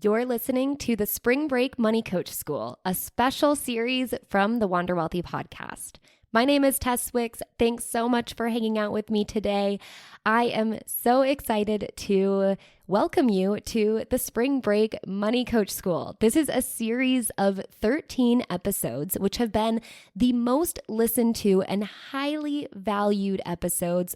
You're listening to the Spring Break Money Coach School, a special series from the Wander Wealthy podcast. My name is Tess. Thanks so much for hanging out with me today. I am so excited to welcome you to the Spring Break Money Coach School. This is a series of 13 episodes, which have been the most listened to and highly valued episodes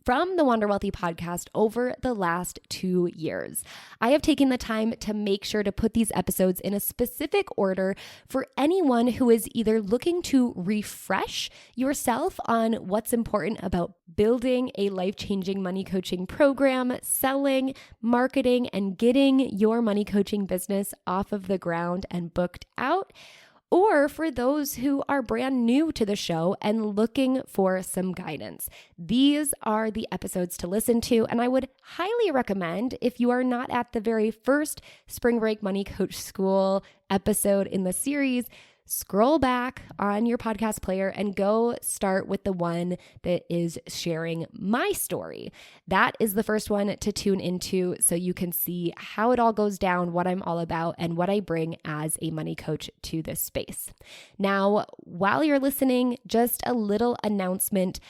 from the Wander Wealthy podcast over the last 2 years. I have taken the time to make sure to put these episodes in a specific order for anyone who is either looking to refresh yourself on what's important about building a life-changing money coaching program, selling, marketing, and getting your money coaching business off of the ground and booked out, or for those who are brand new to the show and looking for some guidance. These are the episodes to listen to, and I would highly recommend, if you are not at the very first Spring Break Money Coach School episode in the series, scroll back on your podcast player and go start with the one that is sharing my story. That is the first one to tune into so you can see how it all goes down, what I'm all about, and what I bring as a money coach to this space. Now, while you're listening, just a little announcement.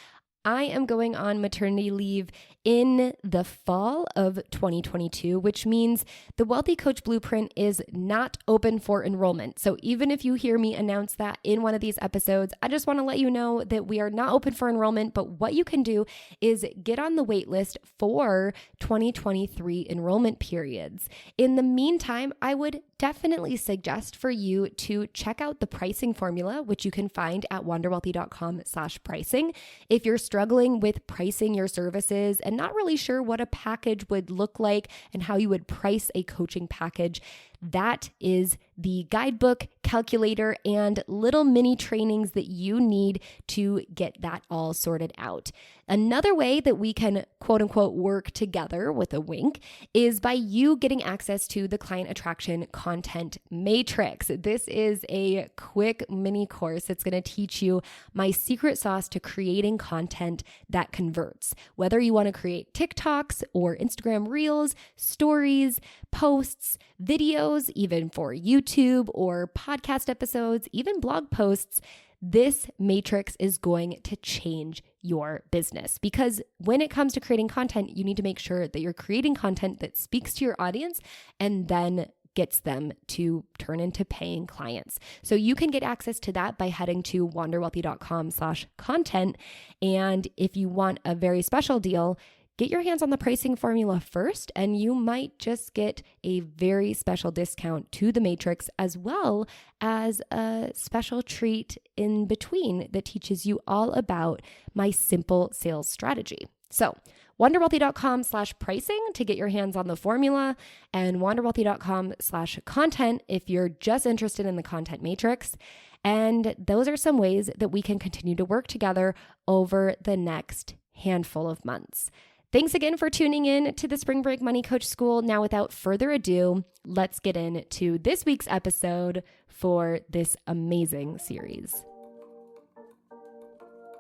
I am going on maternity leave in the fall of 2022, which means the Wealthy Coach Blueprint is not open for enrollment. So even if you hear me announce that in one of these episodes, I just want to let you know that we are not open for enrollment, but what you can do is get on the wait list for 2023 enrollment periods. In the meantime, I would definitely suggest for you to check out the pricing formula, which you can find at wanderwealthy.com/pricing. If you're struggling with pricing your services and not really sure what a package would look like and how you would price a coaching package, that is the guidebook, calculator, and little mini trainings that you need to get that all sorted out. Another way that we can quote unquote work together with a wink is by you getting access to the Client Attraction Content Matrix. This is a quick mini course that's going to teach you my secret sauce to creating content that converts. Whether you want to create TikToks or Instagram Reels, stories, posts, videos, even for YouTube or podcast episodes, even blog posts, this matrix is going to change your business. Because when it comes to creating content, you need to make sure that you're creating content that speaks to your audience and then gets them to turn into paying clients. So you can get access to that by heading to wanderwealthy.com/content. And if you want a very special deal, get your hands on the pricing formula first, and you might just get a very special discount to the matrix, as well as a special treat in between that teaches you all about my simple sales strategy. So wanderwealthy.com/pricing to get your hands on the formula, and wanderwealthy.com/content if you're just interested in the content matrix. And those are some ways that we can continue to work together over the next handful of months. Thanks again for tuning in to the Spring Break Money Coach School. Now, without further ado, let's get into this week's episode for this amazing series.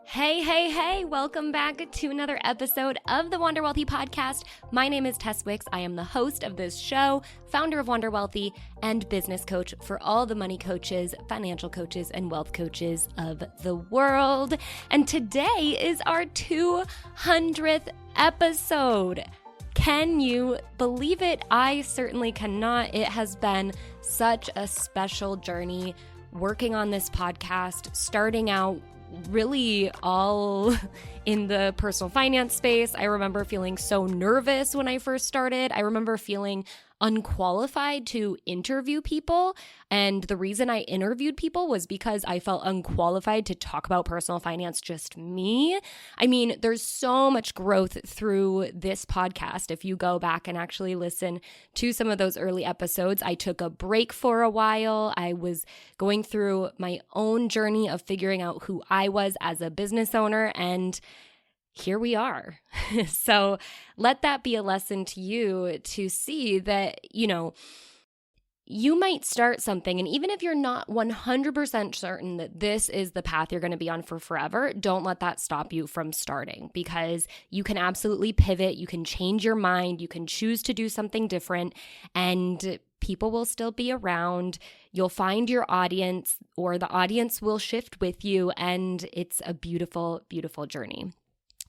Hey, welcome back to another episode of the Wander Wealthy podcast. My name is Tess. I am the host of this show, founder of Wander Wealthy, and business coach for all the money coaches, financial coaches, and wealth coaches of the world. And today is our 200th episode. Can you believe it? I certainly cannot. It has been such a special journey working on this podcast, starting out really all in the personal finance space. I remember feeling so nervous when I first started. I remember feeling unqualified to interview people. And the reason I interviewed people was because I felt unqualified to talk about personal finance, just me. I mean, there's so much growth through this podcast. If you go back and actually listen to some of those early episodes, I took a break for a while. I was going through my own journey of figuring out who I was as a business owner, and here we are. So let that be a lesson to you to see that, you might start something, and even if you're not 100% certain that this is the path you're going to be on for forever, don't let that stop you from starting, because you can absolutely pivot. You can change your mind. You can choose to do something different, and People will still be around. You'll find your audience, or the audience will shift with you, and it's a beautiful, beautiful journey.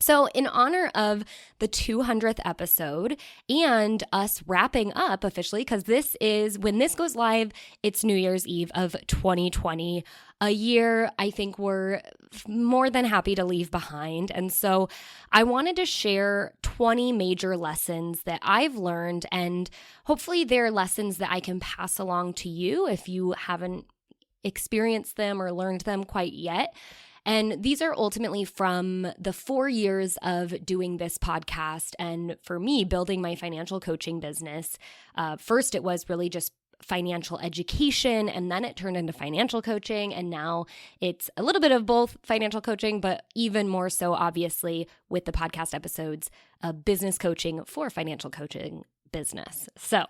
So in honor of the 200th episode and us wrapping up officially, because when this goes live, it's New Year's Eve of 2020, a year I think we're more than happy to leave behind. And so I wanted to share 20 major lessons that I've learned, and hopefully they're lessons that I can pass along to you if you haven't experienced them or learned them quite yet. And these are ultimately from the 4 years of doing this podcast and for me building my financial coaching business. First, it was really just financial education, and then it turned into financial coaching. And now it's a little bit of both financial coaching, but even more so, obviously, with the podcast episodes, business coaching for financial coaching business. So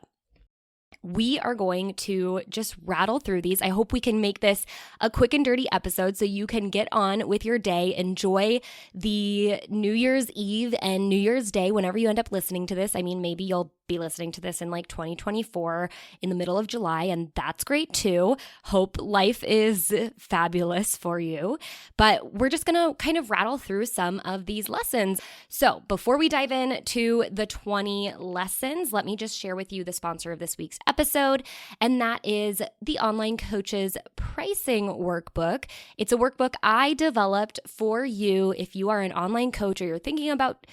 we are going to just rattle through these. I hope we can make this a quick and dirty episode so you can get on with your day, enjoy the New Year's Eve and New Year's Day whenever you end up listening to this. I mean, maybe you'll be listening to this in like 2024 in the middle of July, and that's great too. Hope life is fabulous for you. But we're just going to kind of rattle through some of these lessons. So before we dive into the 20 lessons, let me just share with you the sponsor of this week's episode, and that is the Online Coaches Pricing Workbook. It's a workbook I developed for you if you are an online coach or you're thinking about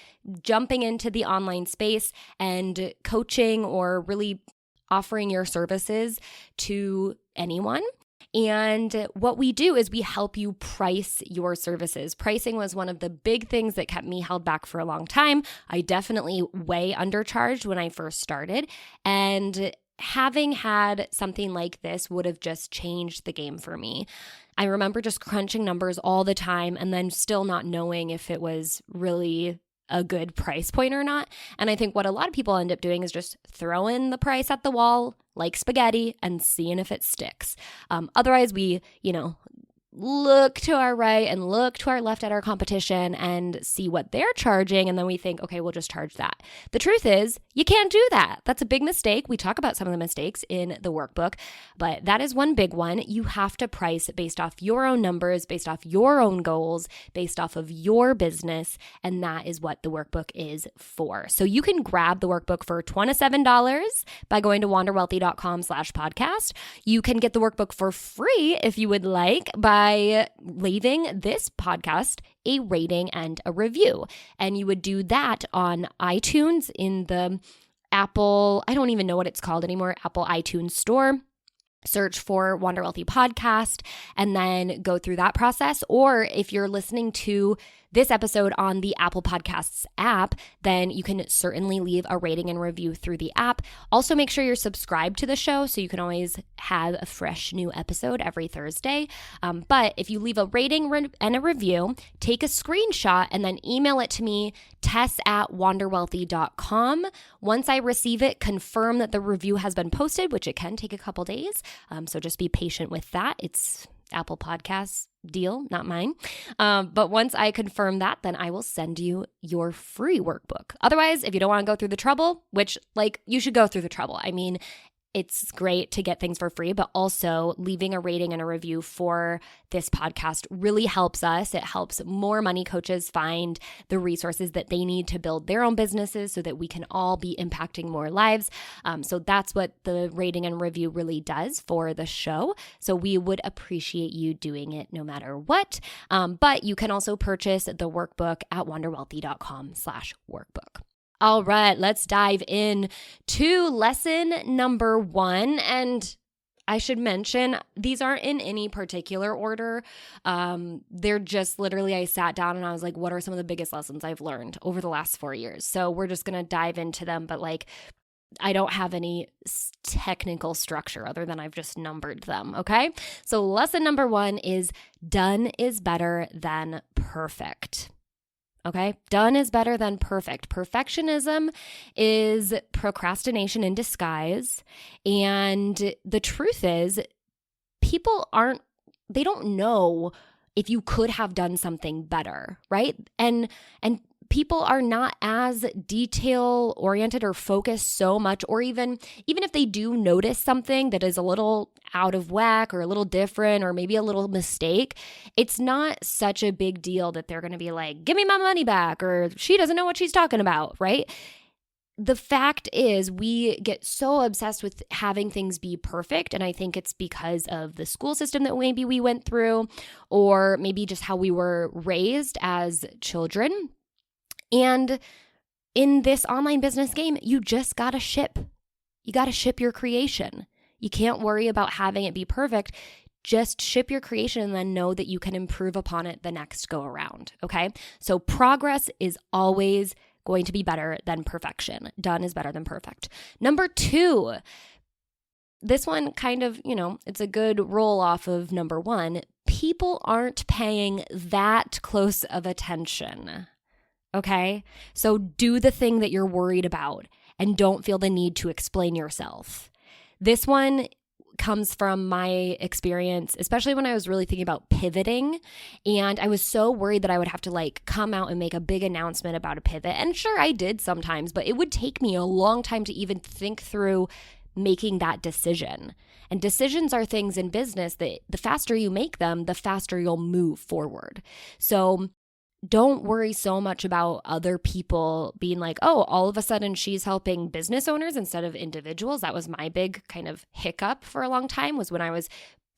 jumping into the online space and coaching or really offering your services to anyone. And what we do is we help you price your services. Pricing was one of the big things that kept me held back for a long time. I definitely way undercharged when I first started, and having had something like this would have just changed the game for me. I remember just crunching numbers all the time and then still not knowing if it was really a good price point or not. And I think what a lot of people end up doing is just throwing the price at the wall like spaghetti and seeing if it sticks. Otherwise, we, look to our right and look to our left at our competition and see what they're charging. And then we think, okay, we'll just charge that. The truth is, you can't do that. That's a big mistake. We talk about some of the mistakes in the workbook, but that is one big one. You have to price based off your own numbers, based off your own goals, based off of your business. And that is what the workbook is for. So you can grab the workbook for $27 by going to wanderwealthy.com/podcast. You can get the workbook for free if you would like by leaving this podcast a rating and a review. And you would do that on iTunes in the Apple, I don't even know what it's called anymore, Apple iTunes store. Search for Wander Wealthy Podcast and then go through that process. Or if you're listening to this episode on the Apple Podcasts app, then you can certainly leave a rating and review through the app. Also, make sure you're subscribed to the show so you can always have a fresh new episode every Thursday. But if you leave a rating and a review, take a screenshot and then email it to me, tess@wanderwealthy.com. Once I receive it, confirm that the review has been posted, which it can take a couple days. So just be patient with that. It's Apple Podcasts deal, not mine. But once I confirm that, then I will send you your free workbook. Otherwise, if you don't want to go through the trouble, which you should go through the trouble. I mean, it's great to get things for free, but also leaving a rating and a review for this podcast really helps us. It helps more money coaches find the resources that they need to build their own businesses so that we can all be impacting more lives. So that's what the rating and review really does for the show. So we would appreciate you doing it no matter what. But you can also purchase the workbook at wanderwealthy.com/workbook. All right, let's dive in to lesson number 1. And I should mention, these aren't in any particular order. They're just literally, I sat down and I was like, what are some of the biggest lessons I've learned over the last 4 years? So we're just going to dive into them, but I don't have any technical structure other than I've just numbered them, okay? So lesson number 1 is done is better than perfect. Okay, done is better than perfect. Perfectionism is procrastination in disguise. And the truth is, people they don't know if you could have done something better, right? And people are not as detail oriented or focused so much, or even if they do notice something that is a little out of whack or a little different or maybe a little mistake, it's not such a big deal that they're going to be like, give me my money back, or she doesn't know what she's talking about, right? The fact is, we get so obsessed with having things be perfect, and I think it's because of the school system that maybe we went through, or maybe just how we were raised as children. And in this online business game, you just gotta ship. You gotta ship your creation. You can't worry about having it be perfect. Just ship your creation and then know that you can improve upon it the next go around, okay? So progress is always going to be better than perfection. Done is better than perfect. Number 2, this one kind of, it's a good roll off of number 1. People aren't paying that close of attention, okay? So do the thing that you're worried about and don't feel the need to explain yourself. This one comes from my experience, especially when I was really thinking about pivoting, and I was so worried that I would have to come out and make a big announcement about a pivot. And sure, I did sometimes, but it would take me a long time to even think through making that decision. And decisions are things in business that the faster you make them, the faster you'll move forward. So don't worry so much about other people being like, oh, all of a sudden she's helping business owners instead of individuals. That was my big kind of hiccup for a long time, was when I was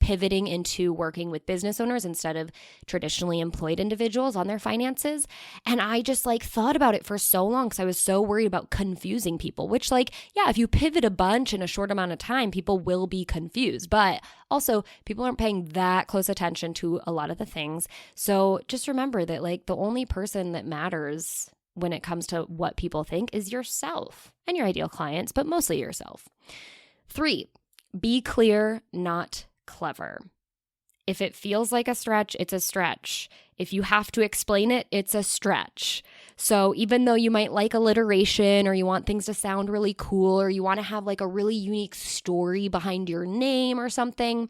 pivoting into working with business owners instead of traditionally employed individuals on their finances. And I just thought about it for so long because I was so worried about confusing people, which if you pivot a bunch in a short amount of time, people will be confused. But also people aren't paying that close attention to a lot of the things. So just remember that the only person that matters when it comes to what people think is yourself and your ideal clients, but mostly yourself. 3, be clear, not clever. If it feels like a stretch, it's a stretch. If you have to explain it, it's a stretch. So even though you might like alliteration, or you want things to sound really cool, or you want to have a really unique story behind your name or something,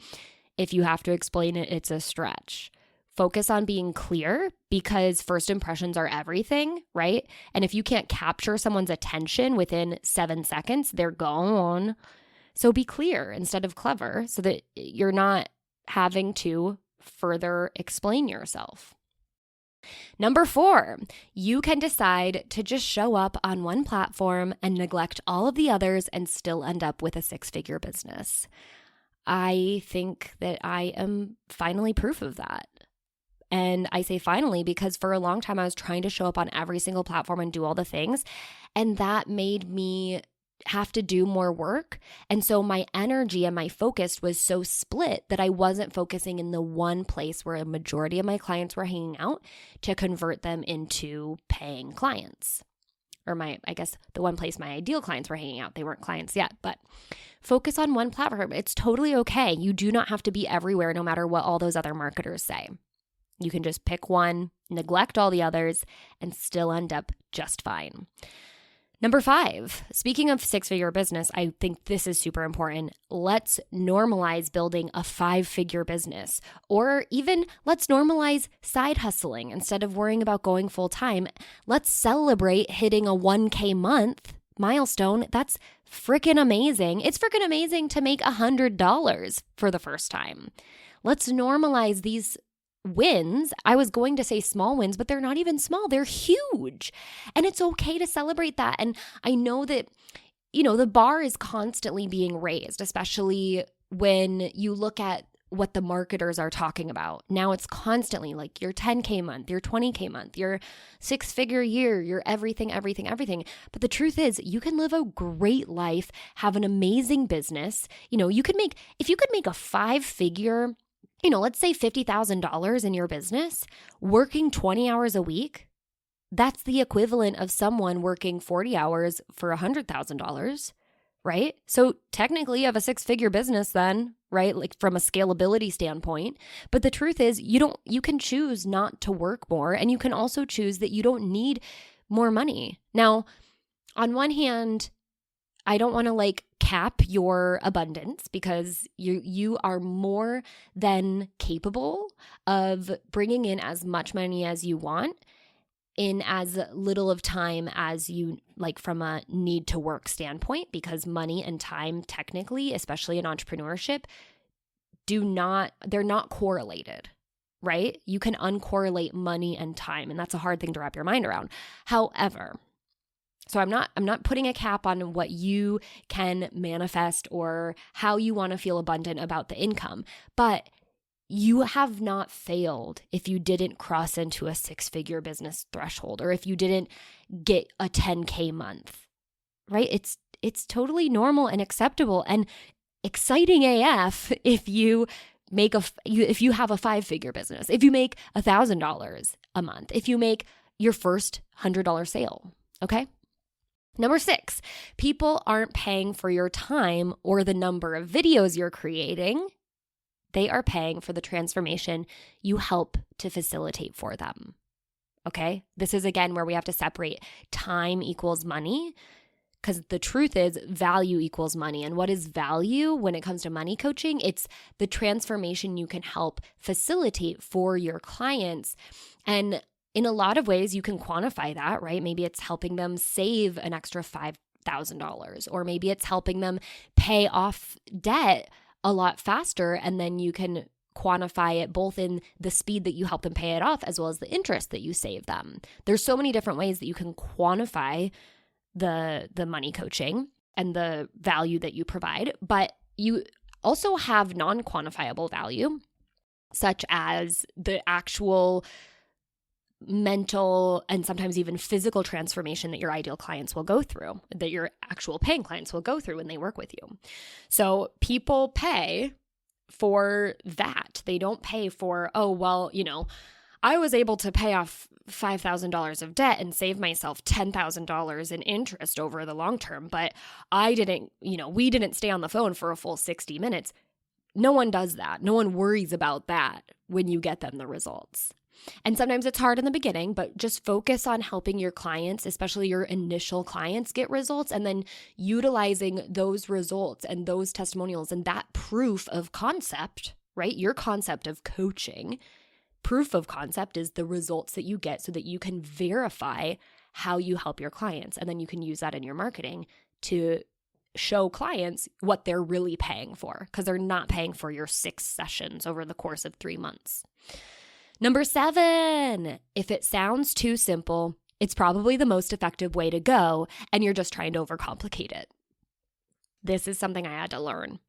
if you have to explain it, it's a stretch. Focus on being clear, because first impressions are everything, right? And if you can't capture someone's attention within 7 seconds, they're gone. So be clear instead of clever, so that you're not having to further explain yourself. Number 4, you can decide to just show up on one platform and neglect all of the others and still end up with a 6-figure business. I think that I am finally proof of that. And I say finally because for a long time I was trying to show up on every single platform and do all the things, and that made me have to do more work. And so my energy and my focus was so split that I wasn't focusing in the one place where a majority of my clients were hanging out to convert them into paying clients. Or the one place my ideal clients were hanging out. They weren't clients yet, but focus on one platform. It's totally okay. You do not have to be everywhere, no matter what all those other marketers say. You can just pick one, neglect all the others, and still end up just fine. Number 5, speaking of 6-figure business, I think this is super important. Let's normalize building a 5-figure business, or even let's normalize side hustling instead of worrying about going full time. Let's celebrate hitting a 1K month milestone. That's freaking amazing. It's freaking amazing to make $100 for the first time. Let's normalize these wins. I was going to say small wins, but they're not even small. They're huge. And it's okay to celebrate that. And I know that, the bar is constantly being raised, especially when you look at what the marketers are talking about. Now it's constantly your 10K month, your 20K month, your 6-figure year, your everything. But the truth is, you can live a great life, have an amazing business. If you could make a 5-figure, let's say $50,000 in your business, working 20 hours a week, that's the equivalent of someone working 40 hours for $100,000, right? So technically you have a 6-figure business then, right? From a scalability standpoint. But the truth is, you can choose not to work more, and you can also choose that you don't need more money. Now, on one hand, I don't want to cap your abundance, because you are more than capable of bringing in as much money as you want. in as little of time as you like from a need to work standpoint, because money and time technically, especially in entrepreneurship, they're not correlated, right? You can uncorrelate money and time, and that's a hard thing to wrap your mind around. However, so I'm not putting a cap on what you can manifest or how you want to feel abundant about the income, but you have not failed if you didn't cross into a 6-figure business threshold, or if you didn't get a 10K month, right? It's totally normal and acceptable and exciting AF if you if you have a 5-figure business, if you make $1,000 a month, if you make your first $100 sale, okay? Number 6, people aren't paying for your time or the number of videos you're creating. They are paying for the transformation you help to facilitate for them. Okay? This is again where we have to separate time equals money, because the truth is value equals money. And what is value when it comes to money coaching? It's the transformation you can help facilitate for your clients. And in a lot of ways, you can quantify that, right? Maybe it's helping them save an extra $5,000, or maybe it's helping them pay off debt a lot faster, and then you can quantify it both in the speed that you help them pay it off as well as the interest that you save them. There's so many different ways that you can quantify the money coaching and the value that you provide, but you also have non-quantifiable value, such as the actual mental and sometimes even physical transformation that your ideal clients will go through, that your actual paying clients will go through when they work with you. So people pay for that. They don't pay for, oh, well, I was able to pay off $5,000 of debt and save myself $10,000 in interest over the long term, but we didn't stay on the phone for a full 60 minutes. No one does that. No one worries about that when you get them the results. And sometimes it's hard in the beginning, but just focus on helping your clients, especially your initial clients, get results, and then utilizing those results and those testimonials and that proof of concept, right? Your concept of coaching, proof of concept is the results that you get so that you can verify how you help your clients. And then you can use that in your marketing to show clients what they're really paying for, because they're not paying for your 6 sessions over the course of 3 months. Number 7, if it sounds too simple, it's probably the most effective way to go, and you're just trying to overcomplicate it. This is something I had to learn,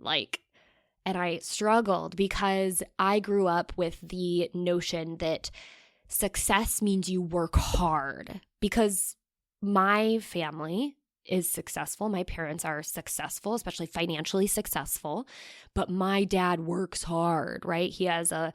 and I struggled because I grew up with the notion that success means you work hard, because my family is successful. My parents are successful, especially financially successful, but my dad works hard, right? He has a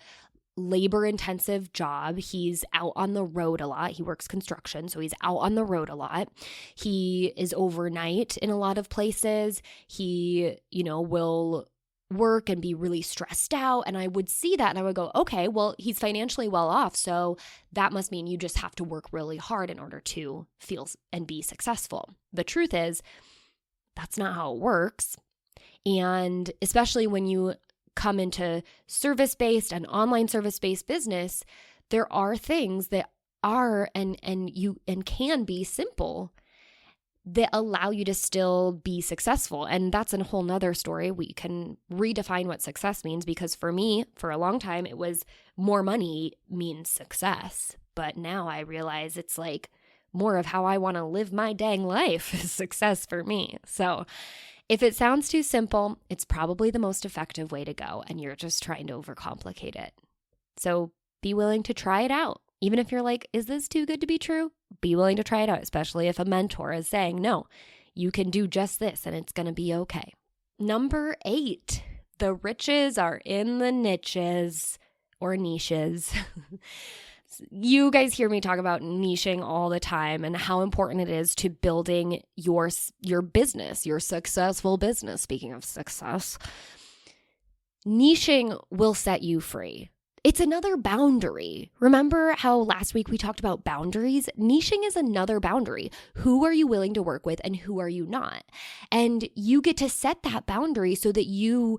labor-intensive job. He's out on the road a lot. He works construction, so he's out on the road a lot. He is overnight in a lot of places. He, will work and be really stressed out. And I would see that and I would go, okay, well, he's financially well off, so that must mean you just have to work really hard in order to feel and be successful. The truth is, that's not how it works. And especially when you come into service-based and online service-based business, there are things that are and can be simple that allow you to still be successful. And that's a whole nother story. We can redefine what success means, because for me, for a long time, it was more money means success. But now I realize it's more of how I want to live my dang life is success for me. So if it sounds too simple, it's probably the most effective way to go, and you're just trying to overcomplicate it. So be willing to try it out. Even if you're like, is this too good to be true? Be willing to try it out, especially if a mentor is saying, no, you can do just this and it's going to be okay. Number 8, the riches are in the niches or niches. You guys hear me talk about niching all the time and how important it is to building your business, your successful business. Speaking of success, niching will set you free. It's another boundary. Remember how last week we talked about boundaries? Niching is another boundary. Who are you willing to work with and who are you not? And you get to set that boundary so that you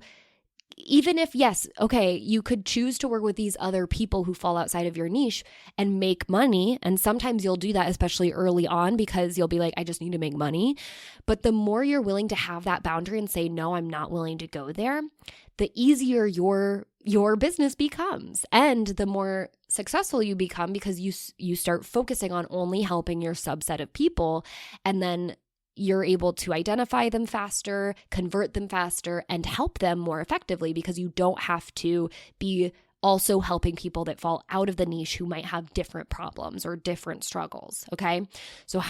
even if, yes, okay, you could choose to work with these other people who fall outside of your niche and make money. And sometimes you'll do that, especially early on, because you'll be like, I just need to make money. But the more you're willing to have that boundary and say, no, I'm not willing to go there, the easier your business becomes, and the more successful you become, because you start focusing on only helping your subset of people, and then you're able to identify them faster, convert them faster, and help them more effectively, because you don't have to be also helping people that fall out of the niche who might have different problems or different struggles, okay? So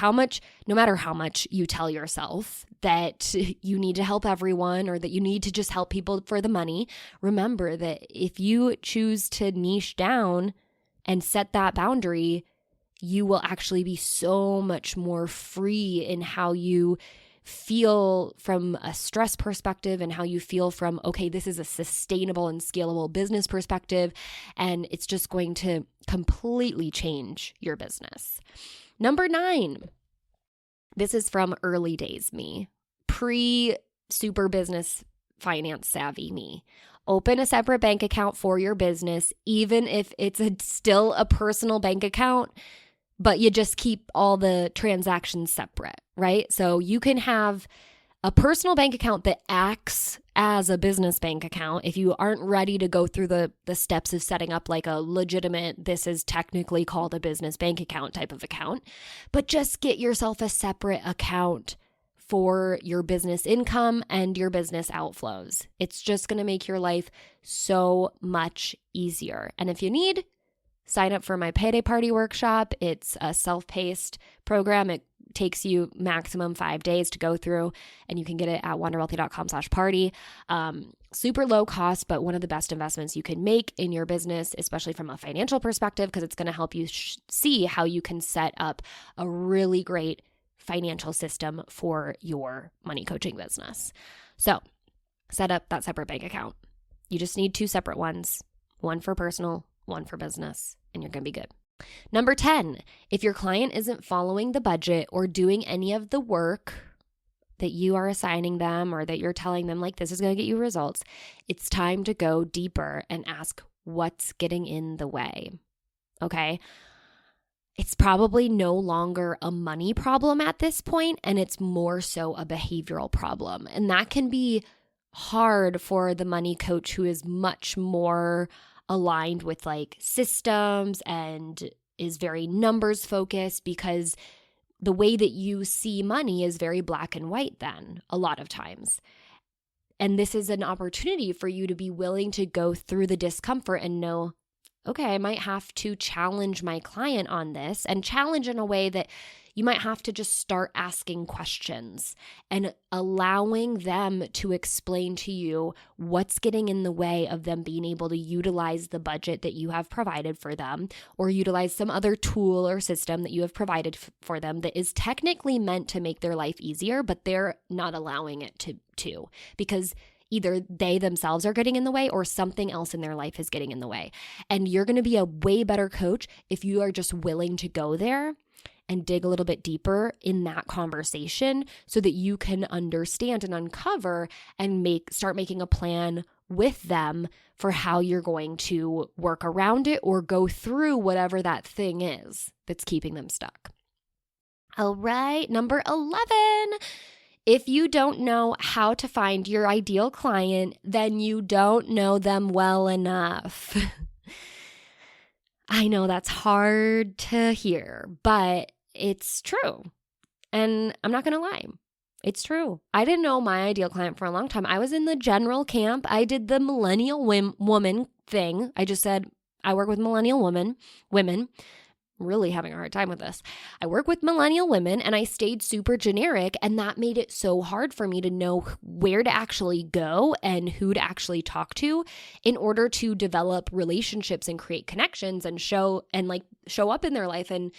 no matter how much you tell yourself that you need to help everyone or that you need to just help people for the money, remember that if you choose to niche down and set that boundary, you will actually be so much more free in how you feel from a stress perspective and how you feel from, okay, this is a sustainable and scalable business perspective, and it's just going to completely change your business. Number 9, this is from early days me, pre-super business finance savvy me. Open a separate bank account for your business, even if it's still a personal bank account, but you just keep all the transactions separate, right? So you can have a personal bank account that acts as a business bank account if you aren't ready to go through the steps of setting up like a legitimate, this is technically called a business bank account type of account, but just get yourself a separate account for your business income and your business outflows. It's just going to make your life so much easier. And if you need, sign up for my payday party workshop. It's a self-paced program. It takes you maximum 5 days to go through, and you can get it at wanderwealthy.com/party. Super low cost, but one of the best investments you can make in your business, especially from a financial perspective, because it's going to help you see how you can set up a really great financial system for your money coaching business. So set up that separate bank account. You just need 2 separate ones, one for personal, one for business, and you're going to be good. Number 10, if your client isn't following the budget or doing any of the work that you are assigning them or that you're telling them, like, this is going to get you results, it's time to go deeper and ask what's getting in the way, okay? It's probably no longer a money problem at this point, and it's more so a behavioral problem. And that can be hard for the money coach who is much more aligned with like systems and is very numbers focused, because the way that you see money is very black and white then a lot of times. And this is an opportunity for you to be willing to go through the discomfort and know, okay, I might have to challenge my client on this, and challenge in a way that you might have to just start asking questions and allowing them to explain to you what's getting in the way of them being able to utilize the budget that you have provided for them, or utilize some other tool or system that you have provided for them that is technically meant to make their life easier, but they're not allowing it to because either they themselves are getting in the way or something else in their life is getting in the way. And you're going to be a way better coach if you are just willing to go there and dig a little bit deeper in that conversation so that you can understand and uncover and start making a plan with them for how you're going to work around it or go through whatever that thing is that's keeping them stuck. All right, number 11. If you don't know how to find your ideal client, then you don't know them well enough. I know that's hard to hear, but it's true. And I'm not going to lie. It's true. I didn't know my ideal client for a long time. I was in the general camp. I did the millennial woman thing. I just said, I work with millennial women. Really having a hard time with this. I work with millennial women, and I stayed super generic, and that made it so hard for me to know where to actually go and who to actually talk to in order to develop relationships and create connections and show up in their life and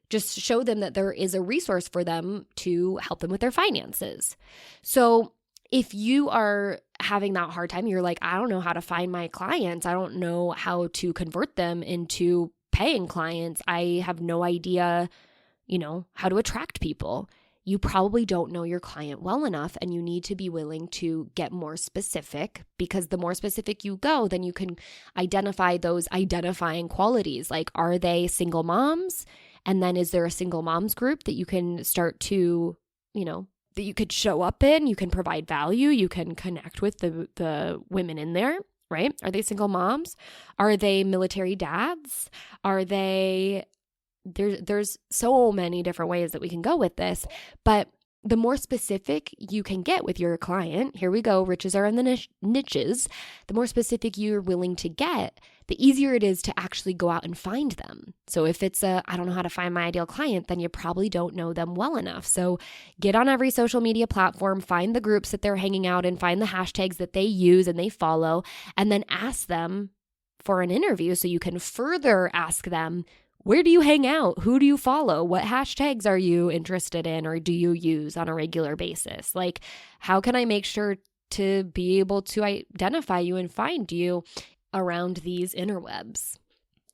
just show them that there is a resource for them to help them with their finances. So if you are having that hard time, you're like, I don't know how to find my clients. I don't know how to convert them into paying clients. I have no idea, how to attract people. you probably don't know your client well enough, and you need to be willing to get more specific, because the more specific you go, then you can identify those identifying qualities. Like, are they single moms? And then is there a single moms group that you can start to, that you could show up in? You can provide value. You can connect with the women in there, right? Are they single moms? Are they military dads? Are they... There's so many different ways that we can go with this, but the more specific you can get with your client, here we go, riches are in the niches, the more specific you're willing to get, the easier it is to actually go out and find them. So if it's I don't know how to find my ideal client, then you probably don't know them well enough. So get on every social media platform, find the groups that they're hanging out in, find the hashtags that they use and they follow, and then ask them for an interview so you can further ask them, where do you hang out? Who do you follow? What hashtags are you interested in or do you use on a regular basis? Like, how can I make sure to be able to identify you and find you around these interwebs?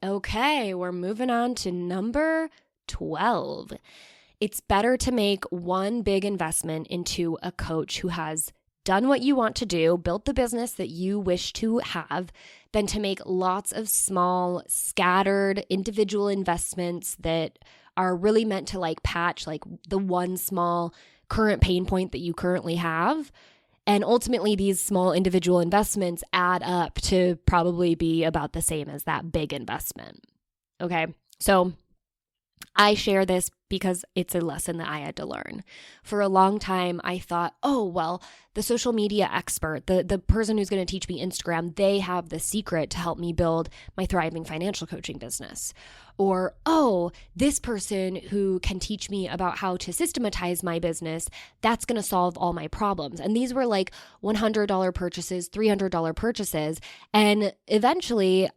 Okay, we're moving on to number 12. It's better to make one big investment into a coach who has done what you want to do, built the business that you wish to have, than to make lots of small, scattered, individual investments that are really meant to like patch like the one small current pain point that you currently have. And ultimately, these small individual investments add up to probably be about the same as that big investment. Okay, so I share this because it's a lesson that I had to learn. For a long time, I thought, oh, well, the social media expert, the person who's going to teach me Instagram, they have the secret to help me build my thriving financial coaching business. Or, oh, this person who can teach me about how to systematize my business, that's going to solve all my problems. And these were like $100 purchases, $300 purchases. And eventually,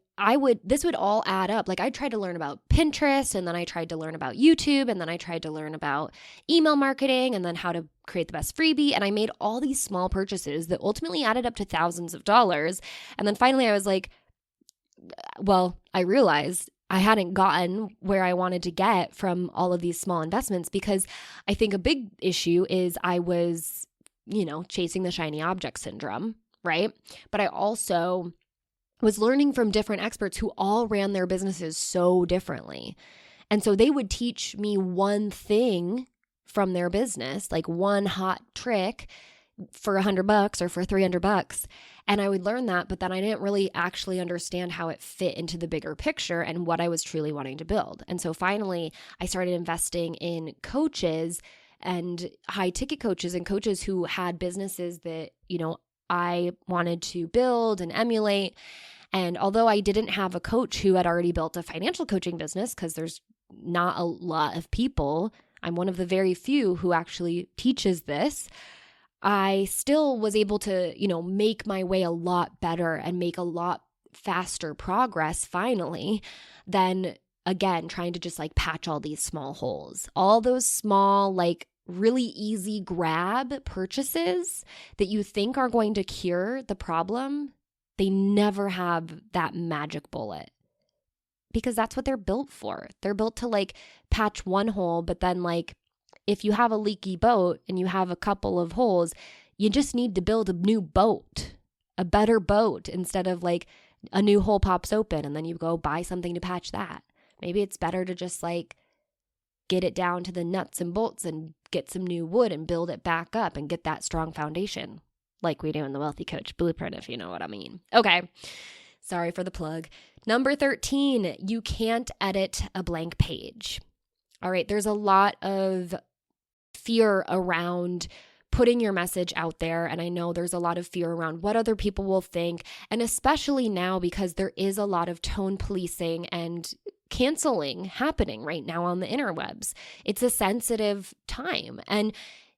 this would all add up. Like, I tried to learn about Pinterest, and then I tried to learn about YouTube, and then I tried to learn about email marketing, and then how to create the best freebie. And I made all these small purchases that ultimately added up to thousands of dollars. And then finally I was like, well, I realized I hadn't gotten where I wanted to get from all of these small investments, because I think a big issue is I was, chasing the shiny object syndrome, right? But I also was learning from different experts who all ran their businesses so differently. And so they would teach me one thing from their business, like one hot trick for $100 or for $300. And I would learn that, but then I didn't really actually understand how it fit into the bigger picture and what I was truly wanting to build. And so finally, I started investing in coaches and high ticket coaches and coaches who had businesses that, I wanted to build and emulate. And although I didn't have a coach who had already built a financial coaching business, because there's not a lot of people, I'm one of the very few who actually teaches this, I still was able to, make my way a lot better and make a lot faster progress finally than, again, trying to just like patch all these small holes. All those small, like really easy grab purchases that you think are going to cure the problem, they never have that magic bullet, because that's what they're built for. They're built to like patch one hole, but then like if you have a leaky boat and you have a couple of holes, you just need to build a new boat, a better boat, instead of like a new hole pops open and then you go buy something to patch that. Maybe it's better to just like get it down to the nuts and bolts and get some new wood and build it back up and get that strong foundation, like we do in the Wealthy Coach Blueprint, if you know what I mean. Okay, sorry for the plug. Number 13, you can't edit a blank page. All right, there's a lot of fear around putting your message out there. And I know there's a lot of fear around what other people will think. And especially now, because there is a lot of tone policing and canceling happening right now on the interwebs. It's a sensitive time. And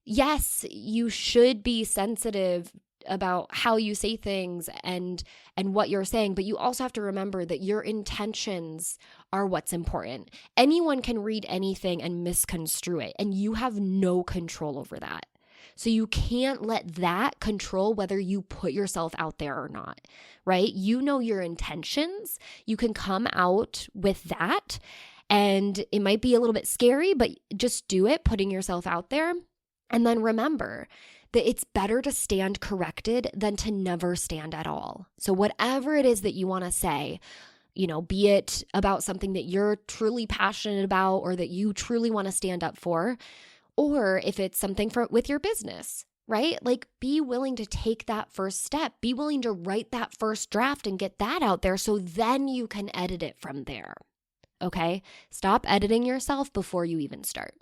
yes, you should be sensitive about how you say things and what you're saying, but you also have to remember that your intentions are what's important. Anyone can read anything and misconstrue it, and you have no control over that. So you can't let that control whether you put yourself out there or not, right? You know your intentions. You can come out with that And it might be a little bit scary, but just do it, putting yourself out there. And then remember that it's better to stand corrected than to never stand at all. So whatever it is that you want to say, be it about something that you're truly passionate about or that you truly want to stand up for, or if it's something with your business, right? Like, be willing to take that first step. Be willing to write that first draft and get that out there so then you can edit it from there. Okay? Stop editing yourself before you even start.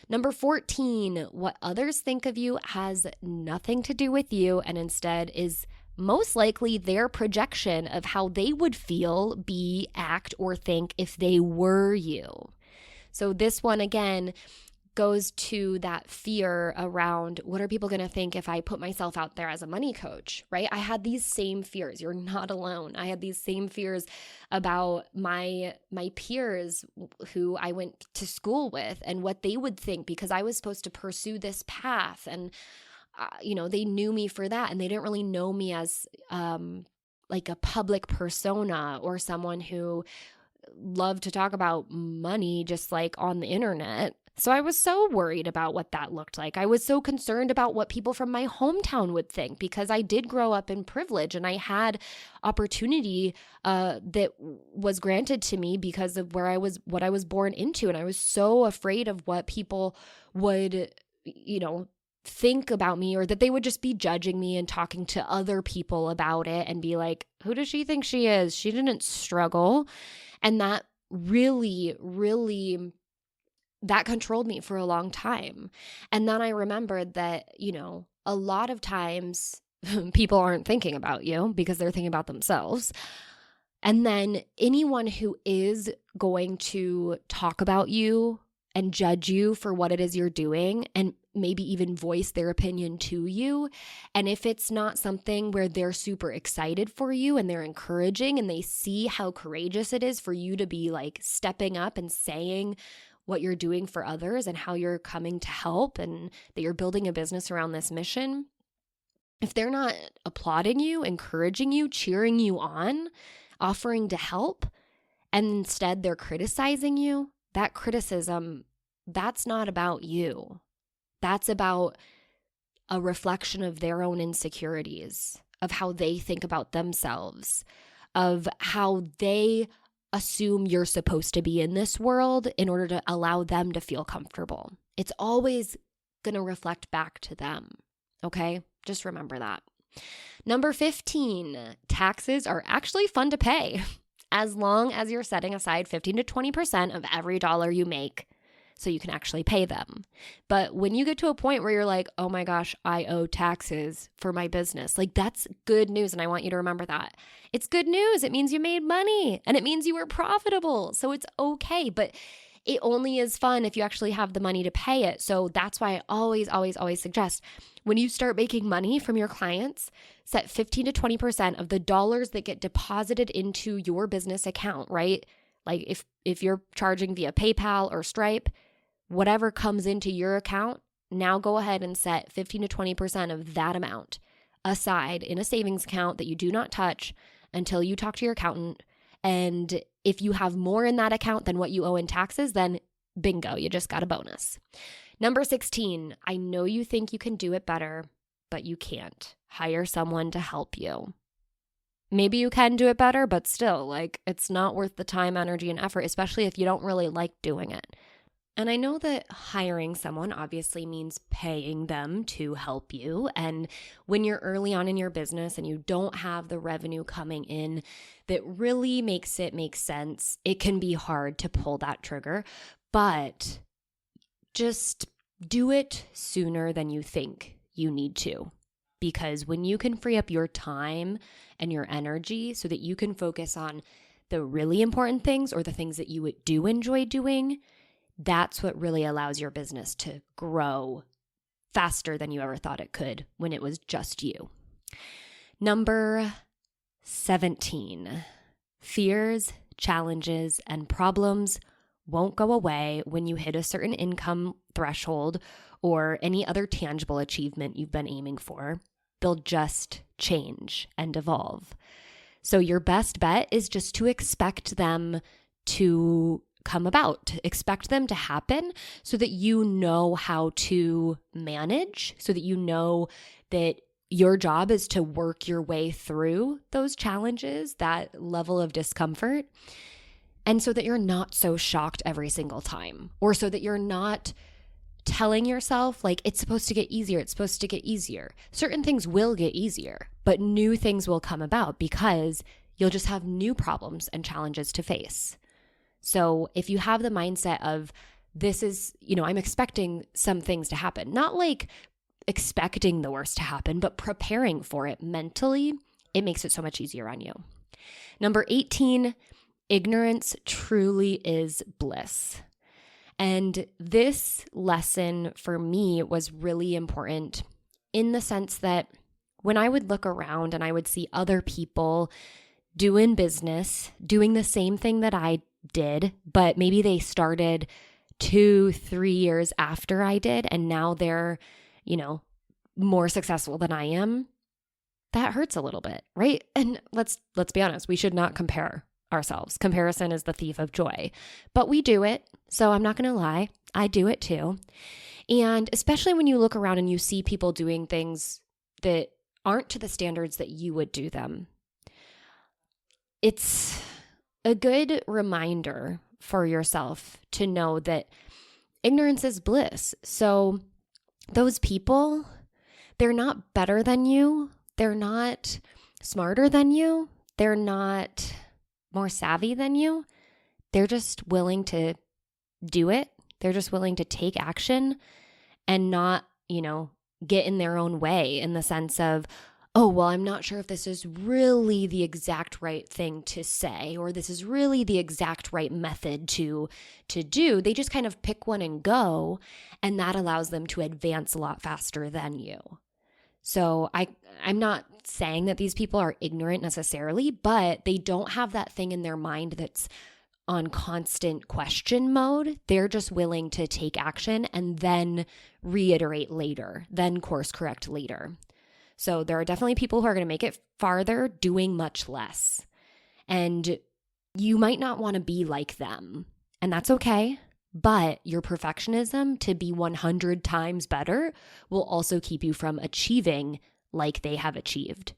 Number 14, what others think of you has nothing to do with you and instead is most likely their projection of how they would feel, be, act, or think if they were you. So this one, again, goes to that fear around what are people going to think if I put myself out there as a money coach, right? I had these same fears. You're not alone. I had these same fears about my peers who I went to school with and what they would think because I was supposed to pursue this path. And, they knew me for that. And they didn't really know me as like a public persona or someone who loved to talk about money just like on the internet. So I was so worried about what that looked like. I was so concerned about what people from my hometown would think because I did grow up in privilege and I had opportunity that was granted to me because of what I was born into. And I was so afraid of what people would, think about me or that they would just be judging me and talking to other people about it and be like, who does she think she is? She didn't struggle. And that really, really that controlled me for a long time. And then I remembered that, a lot of times people aren't thinking about you because they're thinking about themselves. And then anyone who is going to talk about you and judge you for what it is you're doing and maybe even voice their opinion to you. And if it's not something where they're super excited for you and they're encouraging and they see how courageous it is for you to be like stepping up and saying what you're doing for others and how you're coming to help and that you're building a business around this mission, if they're not applauding you, encouraging you, cheering you on, offering to help, and instead they're criticizing you, that criticism, that's not about you. That's about a reflection of their own insecurities, of how they think about themselves, of how they assume you're supposed to be in this world in order to allow them to feel comfortable. It's always going to reflect back to them, okay? Just remember that. Number 15, taxes are actually fun to pay as long as you're setting aside 15 to 20% of every dollar you make so you can actually pay them. But when you get to a point where you're like, oh my gosh, I owe taxes for my business, like that's good news. And I want you to remember that. It's good news. It means you made money and it means you were profitable. So it's okay. But it only is fun if you actually have the money to pay it. So that's why I always suggest when you start making money from your clients, set 15 to 20% of the dollars that get deposited into your business account, right? Like if you're charging via PayPal or Stripe, whatever comes into your account, now go ahead and set 15 to 20% of that amount aside in a savings account that you do not touch until you talk to your accountant. And if you have more in that account than what you owe in taxes, then bingo, you just got a bonus. Number 16, I know you think you can do it better, but you can't. Hire someone to help you. Maybe you can do it better, but still, like, it's not worth the time, energy, and effort, especially if you don't really like doing it. And I know that hiring someone obviously means paying them to help you. And when you're early on in your business and you don't have the revenue coming in that really makes it make sense, it can be hard to pull that trigger. But just do it sooner than you think you need to. Because when you can free up your time and your energy so that you can focus on the really important things or the things that you do enjoy doing, that's what really allows your business to grow faster than you ever thought it could when it was just you. Number 17, fears, challenges, and problems won't go away when you hit a certain income threshold or any other tangible achievement you've been aiming for. They'll just change and evolve. So your best bet is just to expect them to come about, to expect them to happen so that you know how to manage, so that you know that your job is to work your way through those challenges, that level of discomfort, and so that you're not so shocked every single time, or so that you're not telling yourself like it's supposed to get easier, it's supposed to get easier. Certain things will get easier, but new things will come about because you'll just have new problems and challenges to face. So if you have the mindset of this is, I'm expecting some things to happen, not like expecting the worst to happen, but preparing for it mentally, it makes it so much easier on you. Number 18, ignorance truly is bliss. And this lesson for me was really important in the sense that when I would look around and I would see other people doing business, doing the same thing that I did, but maybe they started 2-3 years after I did, and now they're, more successful than I am, that hurts a little bit, right? And let's be honest, we should not compare ourselves. Comparison is the thief of joy, but we do it. So I'm not going to lie, I do it too. And especially when you look around and you see people doing things that aren't to the standards that you would do them, it's a good reminder for yourself to know that ignorance is bliss. So those people, they're not better than you. They're not smarter than you. They're not more savvy than you. They're just willing to do it. They're just willing to take action and not, get in their own way in the sense of, oh, well, I'm not sure if this is really the exact right thing to say, or this is really the exact right method to do. They just kind of pick one and go, and that allows them to advance a lot faster than you. So I'm not saying that these people are ignorant necessarily, but they don't have that thing in their mind that's on constant question mode. They're just willing to take action and then reiterate later, then course correct later. So there are definitely people who are going to make it farther doing much less. And you might not want to be like them, and that's okay. But your perfectionism to be 100 times better will also keep you from achieving like they have achieved.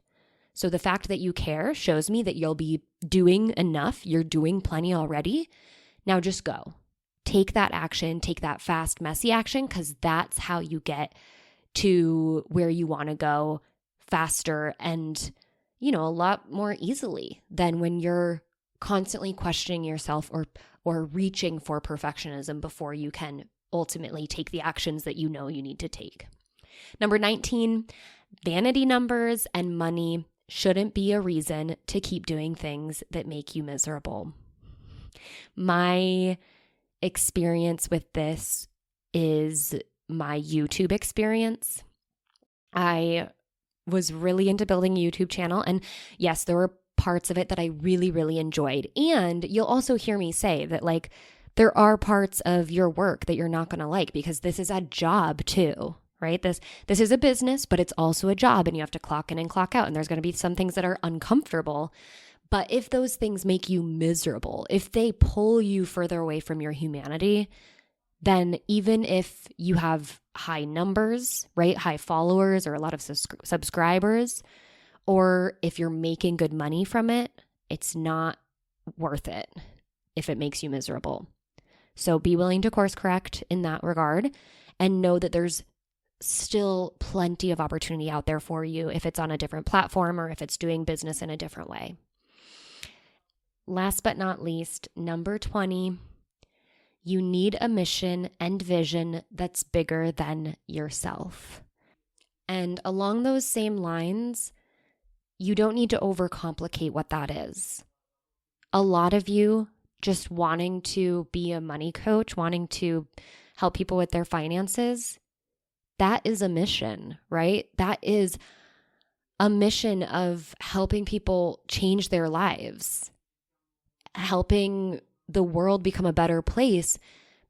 So the fact that you care shows me that you'll be doing enough. You're doing plenty already. Now just go. Take that action, take that fast, messy action, because that's how you get to where you want to go faster and, a lot more easily than when you're constantly questioning yourself or reaching for perfectionism before you can ultimately take the actions that you know you need to take. Number 19, vanity numbers and money shouldn't be a reason to keep doing things that make you miserable. My experience with this is my YouTube experience. I was really into building a YouTube channel, and yes, there were parts of it that I really, really enjoyed. And you'll also hear me say that there are parts of your work that you're not going to like because this is a job too, right? This is a business, but it's also a job, and you have to clock in and clock out. And there's going to be some things that are uncomfortable. But if those things make you miserable, if they pull you further away from your humanity, then even if you have high numbers, right? High followers or a lot of subscribers, or if you're making good money from it, it's not worth it if it makes you miserable. So be willing to course correct in that regard and know that there's still plenty of opportunity out there for you if it's on a different platform or if it's doing business in a different way. Last but not least, number 20, you need a mission and vision that's bigger than yourself. And along those same lines, you don't need to overcomplicate what that is. A lot of you just wanting to be a money coach, wanting to help people with their finances, that is a mission, right? That is a mission of helping people change their lives, helping the world become a better place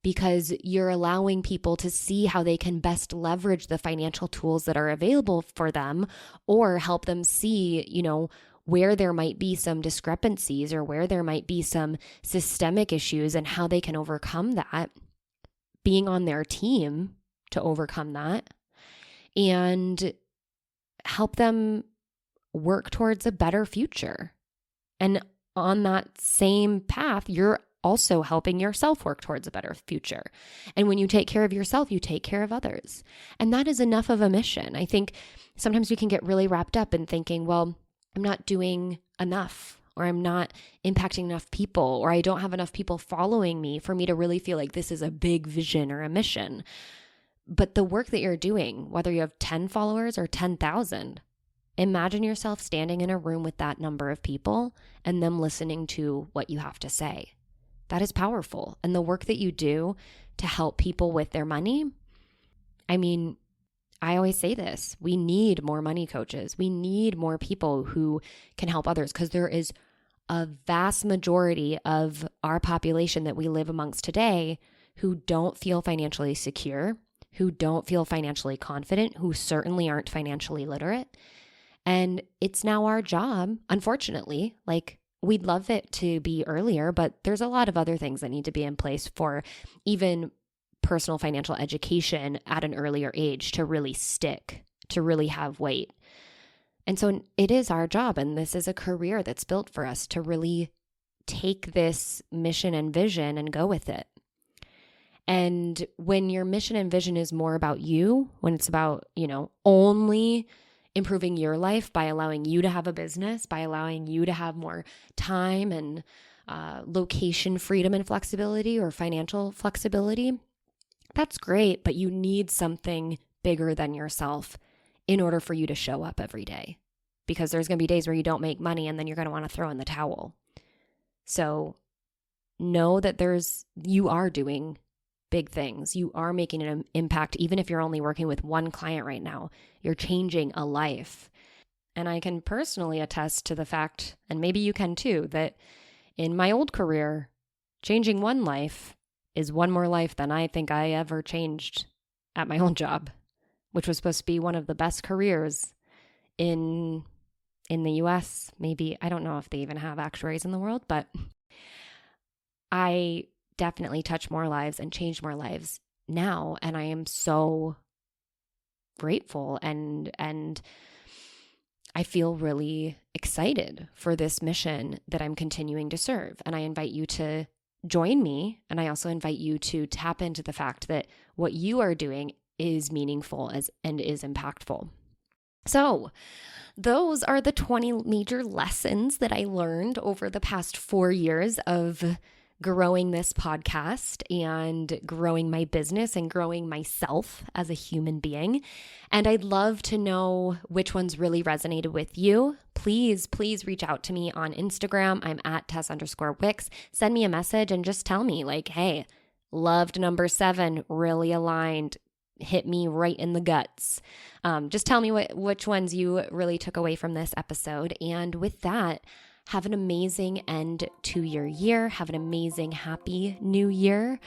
because you're allowing people to see how they can best leverage the financial tools that are available for them, or help them see, where there might be some discrepancies or where there might be some systemic issues and how they can overcome that, being on their team to overcome that, and help them work towards a better future. And on that same path, you're also helping yourself work towards a better future. And when you take care of yourself, you take care of others. And that is enough of a mission. I think sometimes we can get really wrapped up in thinking, well, I'm not doing enough, or I'm not impacting enough people, or I don't have enough people following me for me to really feel like this is a big vision or a mission. But the work that you're doing, whether you have 10 followers or 10,000, imagine yourself standing in a room with that number of people and them listening to what you have to say. That is powerful. And the work that you do to help people with their money, I mean, I always say this, we need more money coaches. We need more people who can help others, because there is a vast majority of our population that we live amongst today who don't feel financially secure, who don't feel financially confident, who certainly aren't financially literate. And it's now our job, unfortunately, like we'd love it to be earlier, but there's a lot of other things that need to be in place for even personal financial education at an earlier age to really stick, to really have weight. And so it is our job, and this is a career that's built for us to really take this mission and vision and go with it. And when your mission and vision is more about you, when it's about, only improving your life by allowing you to have a business, by allowing you to have more time and location freedom and flexibility or financial flexibility, that's great, but you need something bigger than yourself in order for you to show up every day, because there's going to be days where you don't make money and then you're going to want to throw in the towel. So know that you are doing big things. You are making an impact. Even if you're only working with one client right now, you're changing a life. And I can personally attest to the fact, and maybe you can too, that in my old career, changing one life is one more life than I think I ever changed at my old job, which was supposed to be one of the best careers in the US. Maybe, I don't know if they even have actuaries in the world, but I definitely touch more lives and change more lives now. And I am so grateful and I feel really excited for this mission that I'm continuing to serve. And I invite you to join me. And I also invite you to tap into the fact that what you are doing is meaningful and is impactful. So those are the 20 major lessons that I learned over the past 4 years of growing this podcast and growing my business and growing myself as a human being. And I'd love to know which ones really resonated with you. Please reach out to me on Instagram. I'm at Tess_Wicks. Send me a message and just tell me like, hey, loved number 7, really aligned, hit me right in the guts. Just tell me which ones you really took away from this episode. And with that, have an amazing end to your year. Have an amazing, happy new year.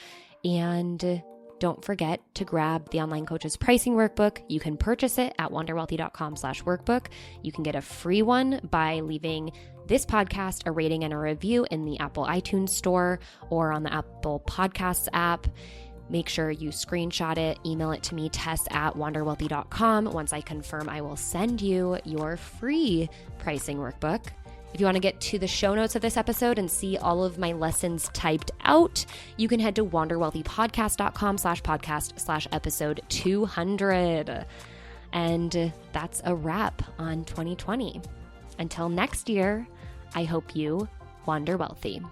And don't forget to grab the Online Coaches Pricing Workbook. You can purchase it at wanderwealthy.com/workbook. You can get a free one by leaving this podcast a rating and a review in the Apple iTunes store or on the Apple Podcasts app. Make sure you screenshot it, email it to me, tess@wanderwealthy.com. Once I confirm, I will send you your free pricing workbook. If you want to get to the show notes of this episode and see all of my lessons typed out, you can head to wanderwealthypodcast.com/podcast/episode 200. And that's a wrap on 2020. Until next year, I hope you wander wealthy.